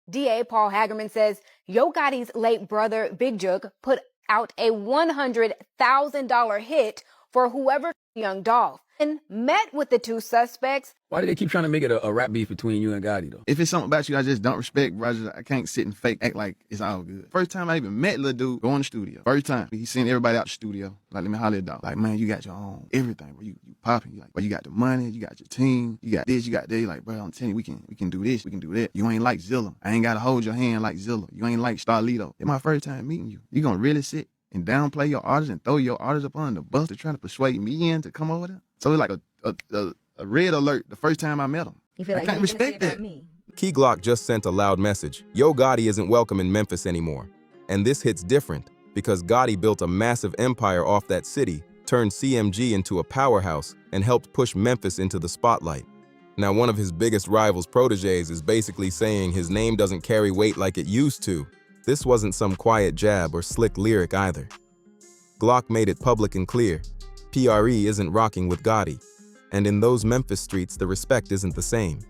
DA Paul Hagerman says Yo Gotti's late brother, Big Jook, put out a $100,000 hit for whoever young Dolph and met with the two suspects. Why do they keep trying to make it a rap beef between you and Gotti, though? If it's something about you I just don't respect, bro, I can't sit and fake act like it's all good. First time I even met little dude, go in the studio. First time, he sent everybody out the studio. Like, let me holler at dog. Like, man, you got your own everything, bro. You popping. You like, bro, you got the money, you got your team, you got this, you got that. You like, bro, I'm telling you, we can do this, we can do that. You ain't like Zilla. I ain't gotta hold your hand like Zilla. You ain't like Starlito. It's my first time meeting you. You gonna really sit and downplay your artist and throw your artist up on the bus to try to persuade me in to come over there? So it's like a red alert the first time I met him. You feel like I can't respect that. Key Glock just sent a loud message. Yo Gotti isn't welcome in Memphis anymore. And this hits different because Gotti built a massive empire off that city, turned CMG into a powerhouse, and helped push Memphis into the spotlight. Now, one of his biggest rivals' proteges is basically saying his name doesn't carry weight like it used to. This wasn't some quiet jab or slick lyric either. Glock made it public and clear. PRE isn't rocking with Gotti. And in those Memphis streets, the respect isn't the same.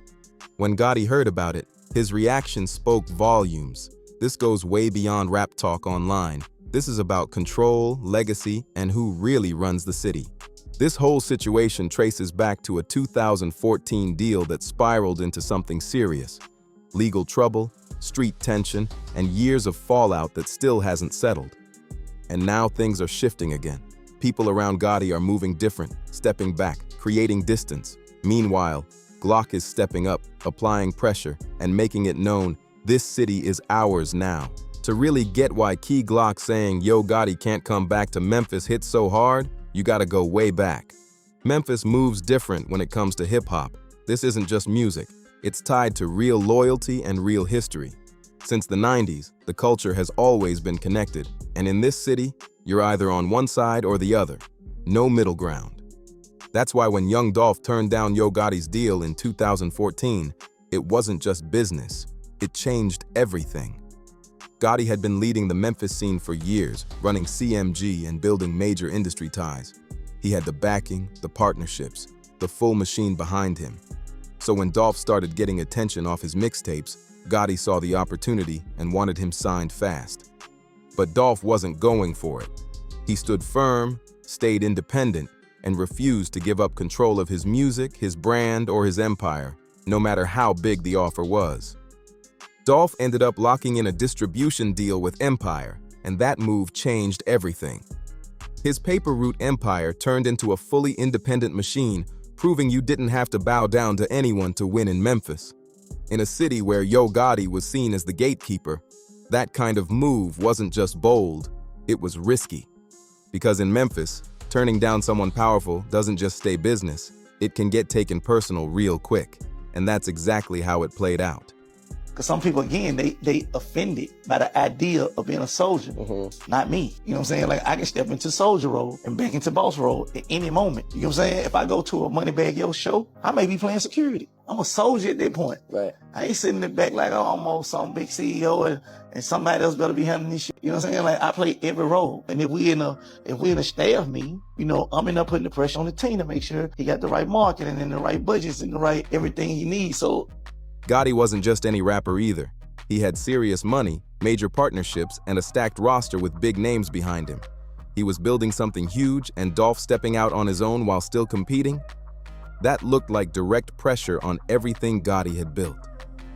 When Gotti heard about it, his reaction spoke volumes. This goes way beyond rap talk online. This is about control, legacy, and who really runs the city. This whole situation traces back to a 2014 deal that spiraled into something serious. Legal trouble, street tension, and years of fallout that still hasn't settled. And now things are shifting again. People around Gotti are moving different, stepping back, creating distance. Meanwhile, Glock is stepping up, applying pressure, and making it known this city is ours now. To really get why Key Glock saying Yo Gotti can't come back to Memphis hit so hard, you gotta go way back. Memphis moves different when it comes to hip-hop. This isn't just music. It's tied to real loyalty and real history. Since the 90s, the culture has always been connected, and in this city, you're either on one side or the other. No middle ground. That's why when young Dolph turned down Yo Gotti's deal in 2014, it wasn't just business. It changed everything. Gotti had been leading the Memphis scene for years, running CMG and building major industry ties. He had the backing, the partnerships, the full machine behind him. So when Dolph started getting attention off his mixtapes, Gotti saw the opportunity and wanted him signed fast. But Dolph wasn't going for it. He stood firm, stayed independent, and refused to give up control of his music, his brand, or his empire, no matter how big the offer was. Dolph ended up locking in a distribution deal with Empire, and that move changed everything. His paper route Empire turned into a fully independent machine, proving you didn't have to bow down to anyone to win in Memphis. In a city where Yo Gotti was seen as the gatekeeper, that kind of move wasn't just bold, it was risky. Because in Memphis, turning down someone powerful doesn't just stay business, it can get taken personal real quick. And that's exactly how it played out. Because some people, again, they offended by the idea of being a soldier. Not me. You know what I'm saying? Like, I can step into soldier role and back into boss role at any moment. You know what I'm saying? If I go to a Moneybag Yo show, I may be playing security. I'm a soldier at that point. Right. I ain't sitting in the back like, oh, I'm some big CEO and somebody else better be handling this shit. You know what I'm saying? Like, I play every role. And if we in a staff meeting, you know, I'm in there putting the pressure on the team to make sure he got the right marketing and the right budgets and the right everything he needs. So Gotti wasn't just any rapper either. He had serious money, major partnerships, and a stacked roster with big names behind him. He was building something huge, and Dolph stepping out on his own while still competing? That looked like direct pressure on everything Gotti had built.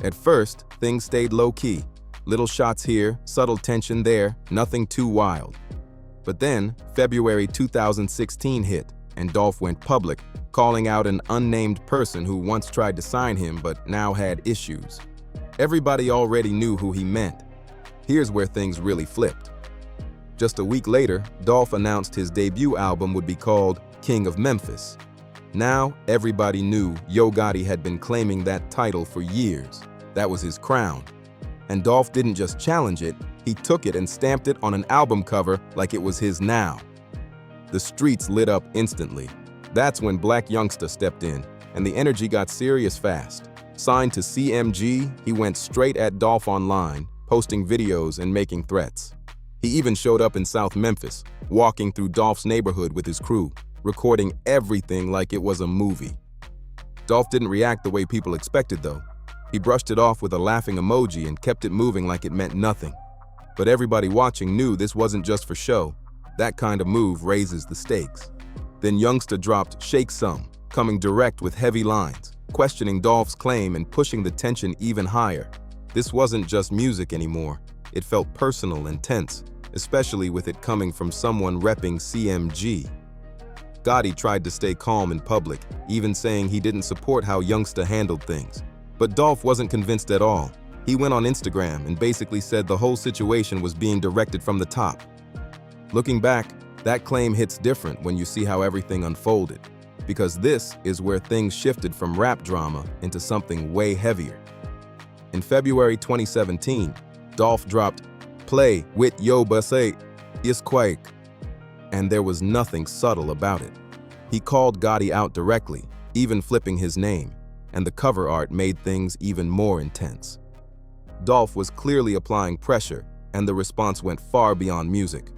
At first, things stayed low-key. Little shots here, subtle tension there, nothing too wild. But then, February 2016 hit, and Dolph went public, calling out an unnamed person who once tried to sign him but now had issues. Everybody already knew who he meant. Here's where things really flipped. Just a week later, Dolph announced his debut album would be called King of Memphis. Now, everybody knew Yo Gotti had been claiming that title for years. That was his crown. And Dolph didn't just challenge it, he took it and stamped it on an album cover like it was his now. The streets lit up instantly. That's when Black Youngsta stepped in, and the energy got serious fast. Signed to CMG, he went straight at Dolph online, posting videos and making threats. He even showed up in South Memphis, walking through Dolph's neighborhood with his crew, recording everything like it was a movie. Dolph didn't react the way people expected though. He brushed it off with a laughing emoji and kept it moving like it meant nothing. But everybody watching knew this wasn't just for show. That kind of move raises the stakes. Then Youngsta dropped Shake Some, coming direct with heavy lines, questioning Dolph's claim and pushing the tension even higher. This wasn't just music anymore. It felt personal and tense, especially with it coming from someone repping CMG. Gotti tried to stay calm in public, even saying he didn't support how Youngsta handled things. But Dolph wasn't convinced at all. He went on Instagram and basically said the whole situation was being directed from the top. Looking back, that claim hits different when you see how everything unfolded, because this is where things shifted from rap drama into something way heavier. In February 2017, Dolph dropped Play with Yo Gotti is Quake, and there was nothing subtle about it. He called Gotti out directly, even flipping his name, and the cover art made things even more intense. Dolph was clearly applying pressure, and the response went far beyond music.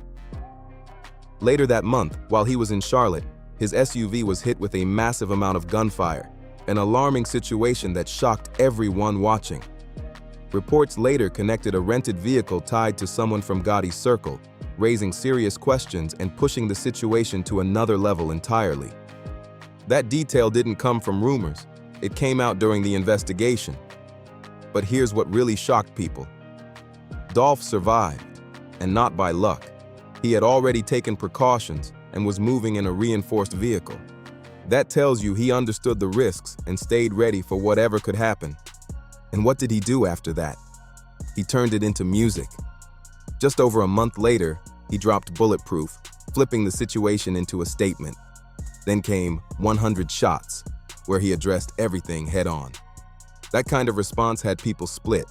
Later that month, while he was in Charlotte, his SUV was hit with a massive amount of gunfire, an alarming situation that shocked everyone watching. Reports later connected a rented vehicle tied to someone from Gotti's circle, raising serious questions and pushing the situation to another level entirely. That detail didn't come from rumors. It came out during the investigation. But here's what really shocked people. Dolph survived, and not by luck. He had already taken precautions and was moving in a reinforced vehicle. That tells you he understood the risks and stayed ready for whatever could happen. And what did he do after that? He turned it into music. Just over a month later, he dropped Bulletproof, flipping the situation into a statement. Then came 100 Shots, where he addressed everything head-on. That kind of response had people split.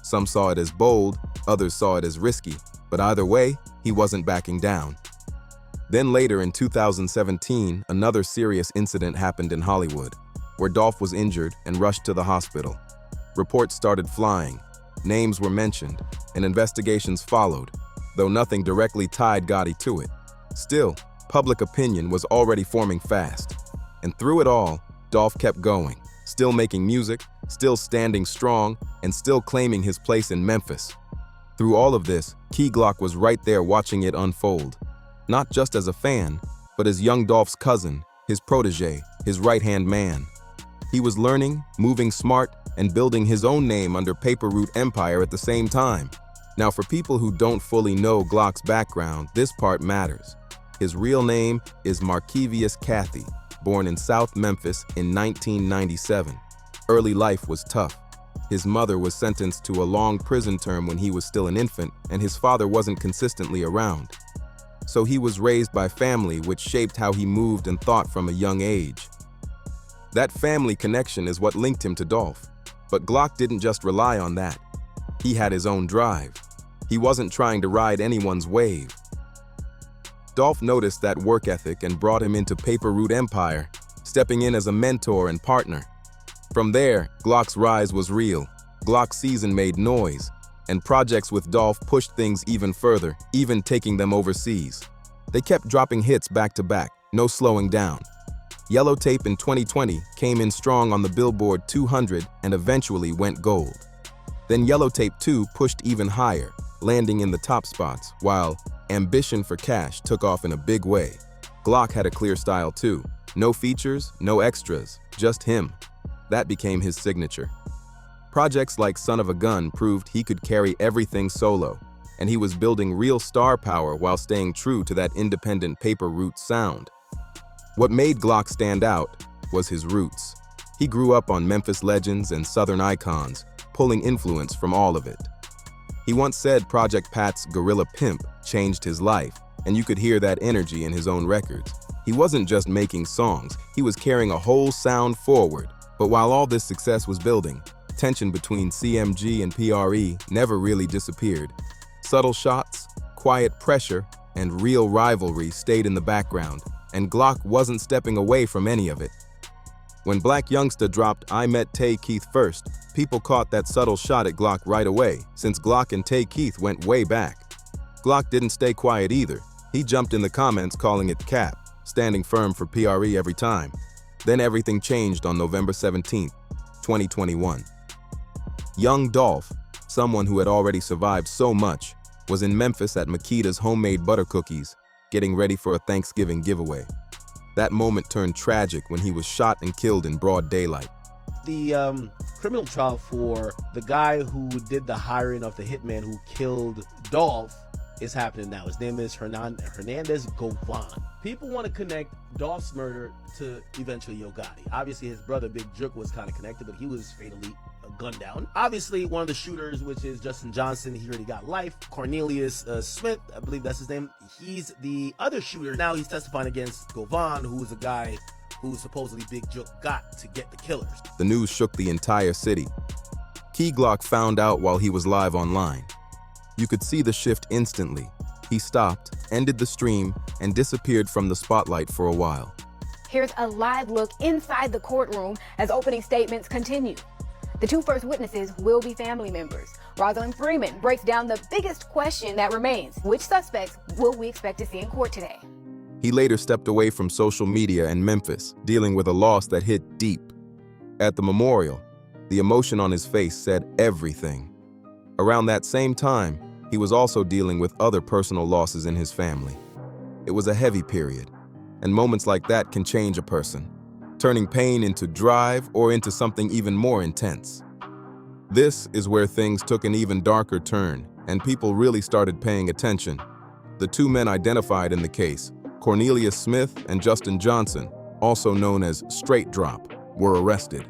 Some saw it as bold, others saw it as risky, but either way, he wasn't backing down. Then later in 2017, another serious incident happened in Hollywood, where Dolph was injured and rushed to the hospital. Reports started flying, names were mentioned, and investigations followed, though nothing directly tied Gotti to it. Still, public opinion was already forming fast. And through it all, Dolph kept going, still making music, still standing strong, and still claiming his place in Memphis. Through all of this, Key Glock was right there watching it unfold. Not just as a fan, but as young Dolph's cousin, his protege, his right-hand man. He was learning, moving smart, and building his own name under Paper Route Empire at the same time. Now, for people who don't fully know Glock's background, this part matters. His real name is Markevius Cathy, born in South Memphis in 1997. Early life was tough. His mother was sentenced to a long prison term when he was still an infant, and his father wasn't consistently around. So he was raised by family, which shaped how he moved and thought from a young age. That family connection is what linked him to Dolph. But Glock didn't just rely on that. He had his own drive. He wasn't trying to ride anyone's wave. Dolph noticed that work ethic and brought him into Paper Route Empire, stepping in as a mentor and partner. From there, Glock's rise was real. Glock's season made noise, and projects with Dolph pushed things even further, even taking them overseas. They kept dropping hits back to back, no slowing down. Yellow Tape in 2020 came in strong on the Billboard 200 and eventually went gold. Then Yellow Tape 2 pushed even higher, landing in the top spots, while Ambition for Cash took off in a big way. Glock had a clear style too. No features, no extras, just him. That became his signature. Projects like Son of a Gun proved he could carry everything solo, and he was building real star power while staying true to that independent Paper Route sound. What made Glock stand out was his roots. He grew up on Memphis legends and Southern icons, pulling influence from all of it. He once said Project Pat's Gorilla Pimp changed his life, and you could hear that energy in his own records. He wasn't just making songs, he was carrying a whole sound forward. But while all this success was building, tension between CMG and PRE never really disappeared. Subtle shots, quiet pressure, and real rivalry stayed in the background, and Glock wasn't stepping away from any of it. When Black Youngsta dropped I Met Tay Keith First, people caught that subtle shot at Glock right away, since Glock and Tay Keith went way back. Glock didn't stay quiet either. He jumped in the comments calling it cap, standing firm for PRE every time. Then everything changed on November 17, 2021. Young Dolph, someone who had already survived so much, was in Memphis at Makita's homemade butter cookies, getting ready for a Thanksgiving giveaway. That moment turned tragic when he was shot and killed in broad daylight. The criminal trial for the guy who did the hiring of the hitman who killed Dolph is happening now. His name is Hernandez Govan. People want to connect Dolph's murder to eventually Yo Gotti. Obviously, his brother Big Jook was kind of connected, but he was fatally gunned down. Obviously, one of the shooters, which is Justin Johnson, he already got life. Cornelius Smith, I believe that's his name. He's the other shooter. Now he's testifying against Govan, who was a guy who supposedly Big Jook got to get the killers. The news shook the entire city. Key Glock found out while he was live online. You could see the shift instantly. He stopped, ended the stream, and disappeared from the spotlight for a while. Here's a live look inside the courtroom as opening statements continue. The two first witnesses will be family members. Rosalind Freeman breaks down the biggest question that remains. Which suspects will we expect to see in court today? He later stepped away from social media in Memphis, dealing with a loss that hit deep. At the memorial, the emotion on his face said everything. Around that same time, he was also dealing with other personal losses in his family. It was a heavy period, and moments like that can change a person, turning pain into drive or into something even more intense. This is where things took an even darker turn, and people really started paying attention. The two men identified in the case, Cornelius Smith and Justin Johnson, also known as Straight Drop, were arrested.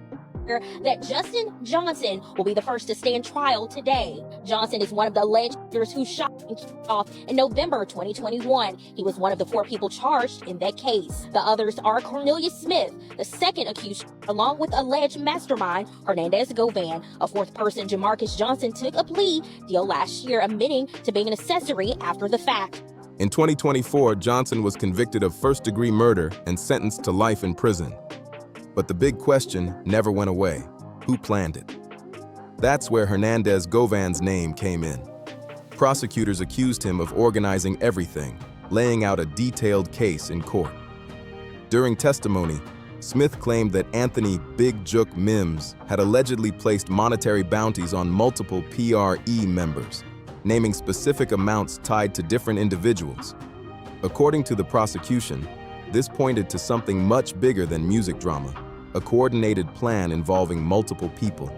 That Justin Johnson will be the first to stand trial today. Johnson is one of the alleged shooters who shot and killed Dolph in November 2021. He was one of the 4 people charged in that case. The others are Cornelius Smith, the second accused, along with alleged mastermind Hernandez Govan. A 4th person, Jamarcus Johnson, took a plea deal last year, admitting to being an accessory after the fact. In 2024, Johnson was convicted of first-degree murder and sentenced to life in prison. But the big question never went away. Who planned it? That's where Hernandez Govan's name came in. Prosecutors accused him of organizing everything, laying out a detailed case in court. During testimony, Smith claimed that Anthony Big Jook Mims had allegedly placed monetary bounties on multiple PRE members, naming specific amounts tied to different individuals. According to the prosecution, this pointed to something much bigger than music drama, a coordinated plan involving multiple people.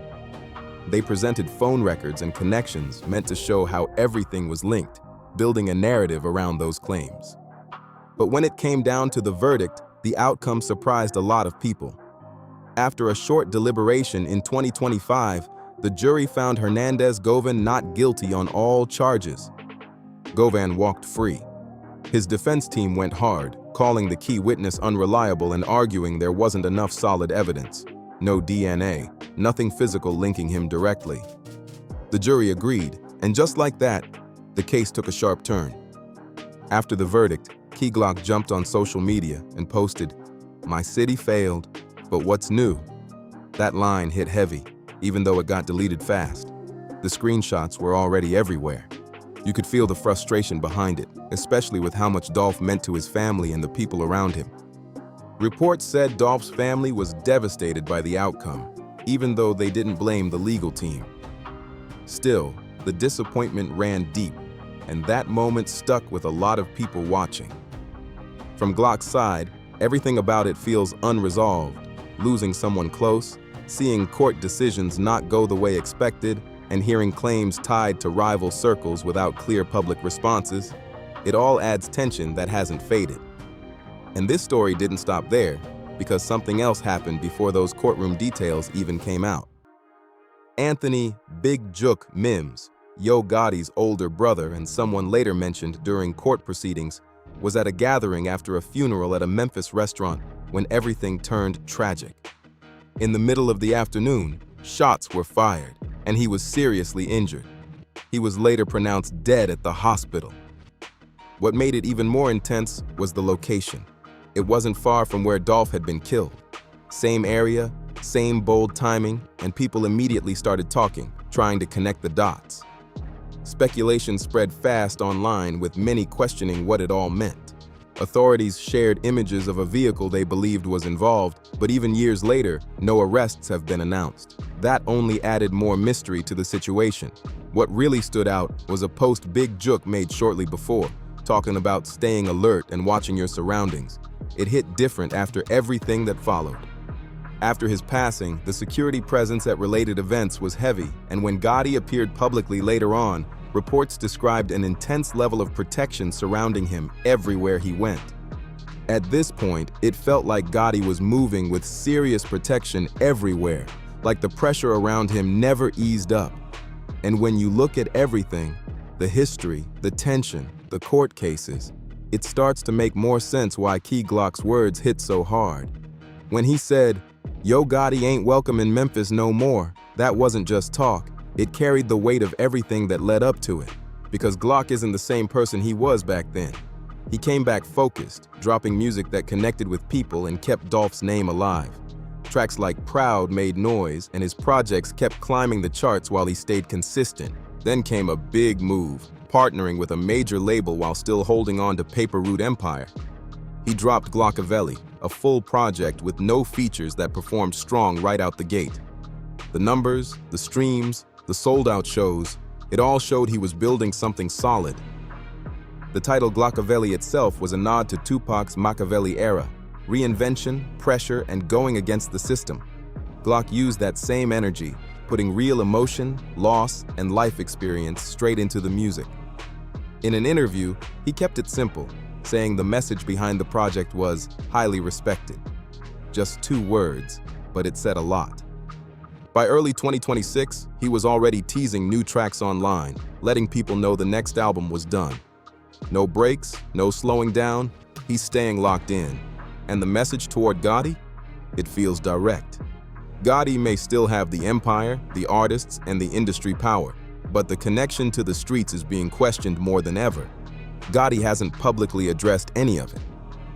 They presented phone records and connections meant to show how everything was linked, building a narrative around those claims. But when it came down to the verdict, the outcome surprised a lot of people. After a short deliberation in 2025, the jury found Hernandez Govan not guilty on all charges. Govan walked free. His defense team went hard, calling the key witness unreliable and arguing there wasn't enough solid evidence. No DNA, nothing physical linking him directly. The jury agreed, and just like that, the case took a sharp turn. After the verdict, Key Glock jumped on social media and posted, "My city failed, but what's new?" That line hit heavy, even though it got deleted fast. The screenshots were already everywhere. You could feel the frustration behind it, especially with how much Dolph meant to his family and the people around him. Reports said Dolph's family was devastated by the outcome, even though they didn't blame the legal team. Still, the disappointment ran deep, and that moment stuck with a lot of people watching. From Glock's side, everything about it feels unresolved. Losing someone close, seeing court decisions not go the way expected, and hearing claims tied to rival circles without clear public responses, it all adds tension that hasn't faded. And this story didn't stop there, because something else happened before those courtroom details even came out. Anthony Big Jook Mims, Yo Gotti's older brother and someone later mentioned during court proceedings, was at a gathering after a funeral at a Memphis restaurant when everything turned tragic. In the middle of the afternoon, shots were fired, and he was seriously injured. He was later pronounced dead at the hospital. What made it even more intense was the location. It wasn't far from where Dolph had been killed. Same area, same bold timing, and people immediately started talking, trying to connect the dots. Speculation spread fast online, with many questioning what it all meant. Authorities shared images of a vehicle they believed was involved, but even years later, no arrests have been announced. That only added more mystery to the situation. What really stood out was a post Big Jook made shortly before, talking about staying alert and watching your surroundings. It hit different after everything that followed. After his passing, the security presence at related events was heavy, and when Gotti appeared publicly later on, reports described an intense level of protection surrounding him everywhere he went. At this point, it felt like Gotti was moving with serious protection everywhere, like the pressure around him never eased up. And when you look at everything, the history, the tension, the court cases, it starts to make more sense why Key Glock's words hit so hard. When he said, "Yo Gotti ain't welcome in Memphis no more," that wasn't just talk. It carried the weight of everything that led up to it. Because Glock isn't the same person he was back then. He came back focused, dropping music that connected with people and kept Dolph's name alive. Tracks like Proud made noise, and his projects kept climbing the charts while he stayed consistent. Then came a big move, partnering with a major label while still holding on to Paper Route Empire. He dropped Glockavelli, a full project with no features that performed strong right out the gate. The numbers, the streams, the sold-out shows, it all showed he was building something solid. The title Glockavelli itself was a nod to Tupac's Machiavelli era, reinvention, pressure, and going against the system. Glock used that same energy, putting real emotion, loss, and life experience straight into the music. In an interview, he kept it simple, saying the message behind the project was highly respected. Just 2 words, but it said a lot. By early 2026, he was already teasing new tracks online, letting people know the next album was done. No breaks, no slowing down, he's staying locked in. And the message toward Gotti? It feels direct. Gotti may still have the empire, the artists, and the industry power, but the connection to the streets is being questioned more than ever. Gotti hasn't publicly addressed any of it.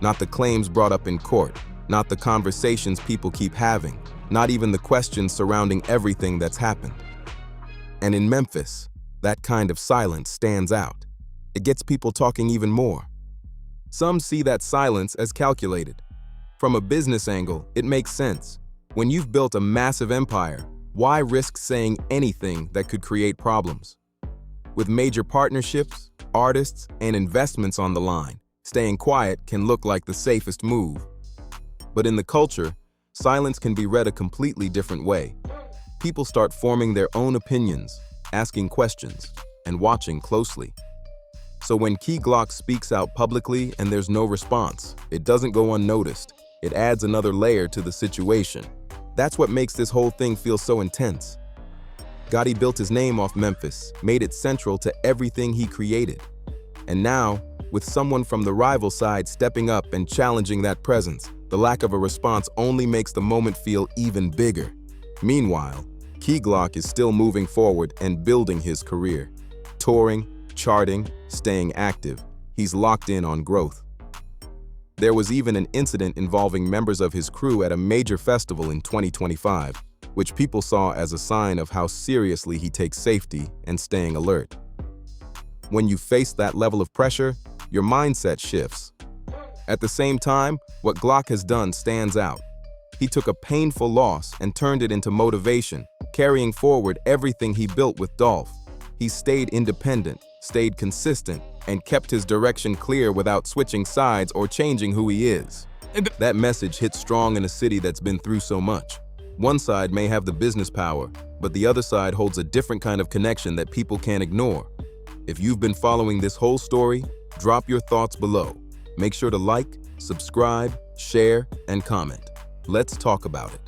Not the claims brought up in court, not the conversations people keep having, not even the questions surrounding everything that's happened. And in Memphis, that kind of silence stands out. It gets people talking even more. Some see that silence as calculated. From a business angle, it makes sense. When you've built a massive empire, why risk saying anything that could create problems? With major partnerships, artists, and investments on the line, staying quiet can look like the safest move. But in the culture, silence can be read a completely different way. People start forming their own opinions, asking questions, and watching closely. So when Key Glock speaks out publicly and there's no response, it doesn't go unnoticed. It adds another layer to the situation. That's what makes this whole thing feel so intense. Gotti built his name off Memphis, made it central to everything he created. And now, with someone from the rival side stepping up and challenging that presence, the lack of a response only makes the moment feel even bigger. Meanwhile, Key Glock is still moving forward and building his career. Touring, charting, staying active, he's locked in on growth. There was even an incident involving members of his crew at a major festival in 2025, which people saw as a sign of how seriously he takes safety and staying alert. When you face that level of pressure, your mindset shifts. At the same time, what Glock has done stands out. He took a painful loss and turned it into motivation, carrying forward everything he built with Dolph. He stayed independent, stayed consistent, and kept his direction clear without switching sides or changing who he is. That message hits strong in a city that's been through so much. One side may have the business power, but the other side holds a different kind of connection that people can't ignore. If you've been following this whole story, drop your thoughts below. Make sure to like, subscribe, share, and comment. Let's talk about it.